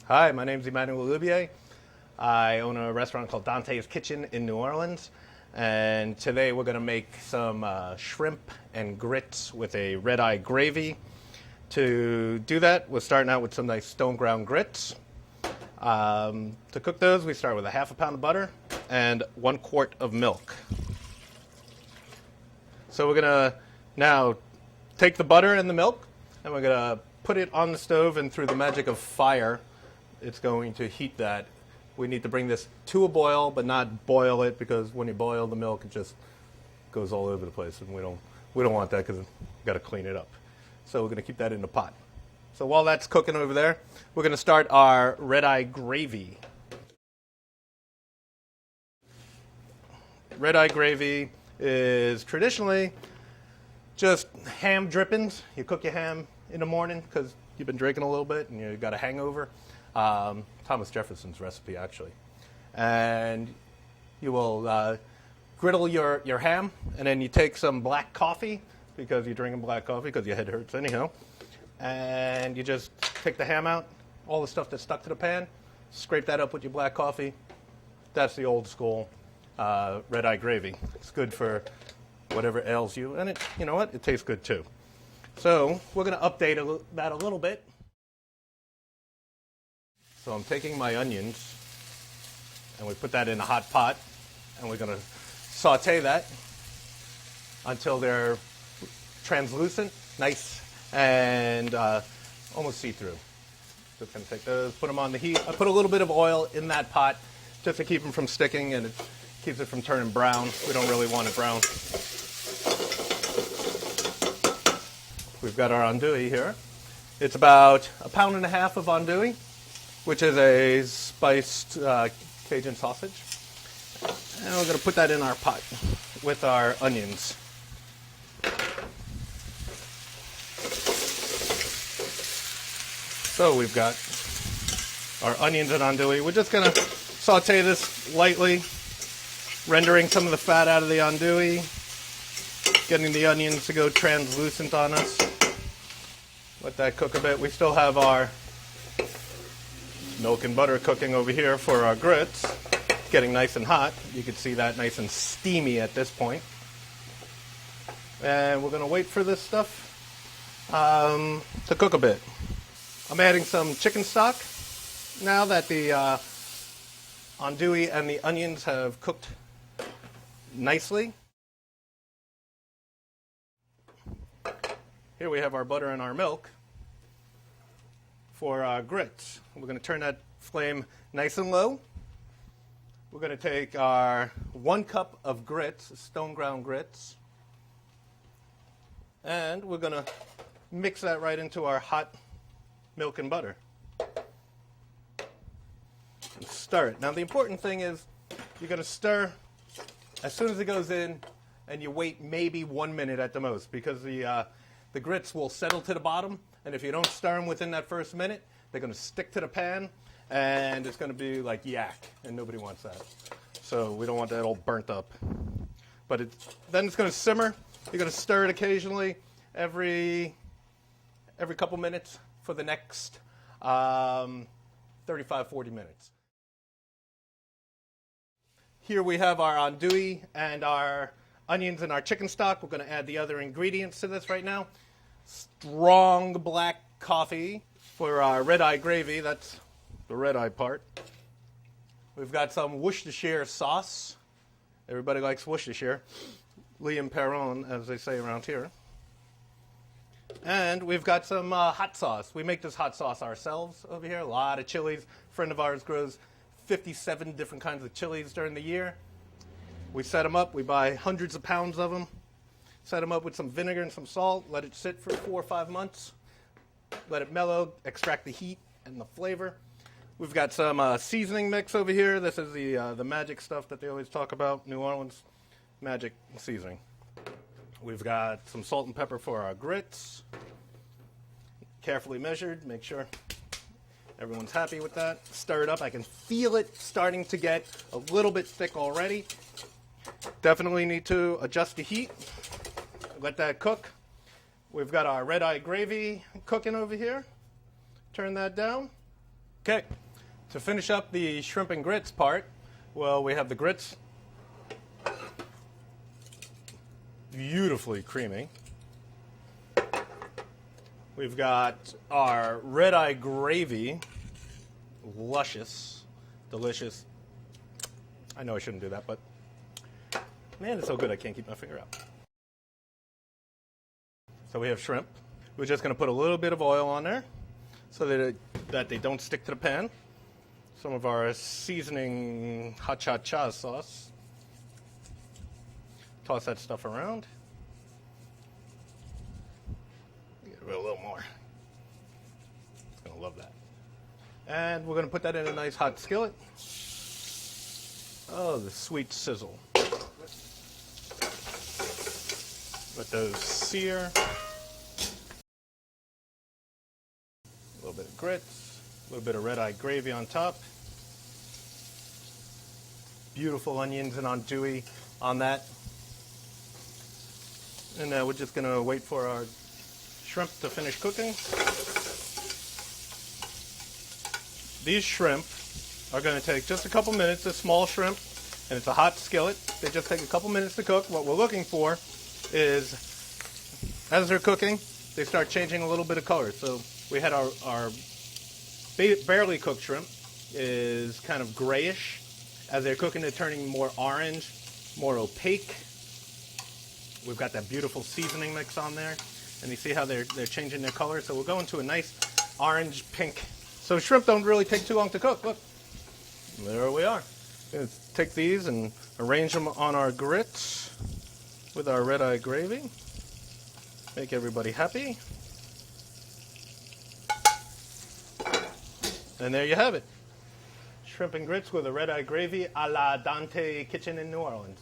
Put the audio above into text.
Hi, my name's Emanuel. I own a restaurant called Dante's Kitchen in New Orleans, and today we're going to make some shrimp and grits with a red-eye gravy. To do that, we're starting out with some nice stone ground grits. To cook those, we start with a half a pound of butter and 1 quart of milk. So we're going to now take the butter and the milk, and we're going to put it on the stove, and through the magic of fire, it's going to heat that. We need to bring this to a boil, but not boil it, because when you boil the milk, it just goes all over the place, and we don't want that because we've got to clean it up. So we're going to keep that in the pot. So while that's cooking over there, we're going to start our red-eye gravy. Red-eye gravy is traditionally just ham drippings. You cook your ham in the morning because you've been drinking a little bit and you've got a hangover. Thomas Jefferson's recipe, actually. And you will griddle your ham, and then you take some black coffee, because you're drinking black coffee because your head hurts anyhow. And you just take the ham out, all the stuff that's stuck to the pan, scrape that up with your black coffee. That's the old school red-eye gravy. It's good for whatever ails you, and you know what? It tastes good too. So we're going to update that a little bit. So I'm taking my onions, and we put that in a hot pot, and we're going to saute that until they're translucent, nice, and almost see-through. Just going to take those, put them on the heat. I put a little bit of oil in that pot just to keep them from sticking, and it keeps it from turning brown. We don't really want it brown. We've got our andouille here. It's about 1.5 pounds of andouille, which is a spiced Cajun sausage. And we're going to put that in our pot with our onions. So we've got our onions and andouille. We're just going to saute this lightly, rendering some of the fat out of the andouille, getting the onions to go translucent on us. Let that cook a bit. We still have our milk and butter cooking over here for our grits, getting nice and hot. You can see that nice and steamy at this point. And we're going to wait for this stuff to cook a bit. I'm adding some chicken stock now that the andouille and the onions have cooked nicely. Here we have our butter and our milk for our grits. We're going to turn that flame nice and low. We're going to take our 1 cup of grits, stone ground grits, and we're going to mix that right into our hot milk and butter. And stir it. Now the important thing is you're going to stir as soon as it goes in, and you wait maybe 1 minute at the most, because the grits will settle to the bottom, and if you don't stir them within that first minute, they're going to stick to the pan, and it's going to be like yak, and nobody wants that. So we don't want that all burnt up. But then it's going to simmer. You're going to stir it occasionally every couple minutes for the next 35, 40 minutes. Here we have our andouille and our onions and our chicken stock. We're going to add the other ingredients to this right now. Strong black coffee for our red-eye gravy. That's the red-eye part. We've got some Worcestershire sauce. Everybody likes Worcestershire. Liam Perron, as they say around here. And we've got some hot sauce. We make this hot sauce ourselves over here. A lot of chilies. A friend of ours grows 57 different kinds of chilies during the year. We set them up. We buy hundreds of pounds of them. Set them up with some vinegar and some salt. Let it sit for 4 or 5 months. Let it mellow. Extract the heat and the flavor. We've got some seasoning mix over here. This is the magic stuff that they always talk about. New Orleans magic seasoning. We've got some salt and pepper for our grits. Carefully measured. Make sure everyone's happy with that. Stir it up. I can feel it starting to get a little bit thick already. Definitely need to adjust the heat. Let that cook. We've got our red-eye gravy cooking over here. Turn that down. Okay, to finish up the shrimp and grits part, well, we have the grits, beautifully creamy. We've got our red-eye gravy, luscious, delicious. I know I shouldn't do that, but man, it's so good I can't keep my finger out. So we have shrimp. We're just going to put a little bit of oil on there so that they don't stick to the pan. Some of our seasoning cha sauce. Toss that stuff around. Get a little more. It's going to love that. And we're going to put that in a nice hot skillet. Oh, the sweet sizzle. Let those sear. A little bit of grits, a little bit of red-eye gravy on top. Beautiful onions and andouille on that. And we're just going to wait for our shrimp to finish cooking. These shrimp are going to take just a couple minutes. They're small shrimp, and it's a hot skillet. They just take a couple minutes to cook. What we're looking for is, as they're cooking, they start changing a little bit of color. So we had our barely cooked shrimp is kind of grayish. As they're cooking, they're turning more orange, more opaque. We've got that beautiful seasoning mix on there. And you see how they're changing their color? So we'll go into a nice orange pink. So shrimp don't really take too long to cook. Look, there we are. Let's take these and arrange them on our grits with our red-eye gravy. Make everybody happy. And there you have it. Shrimp and grits with a red-eye gravy a la Dante kitchen in New Orleans.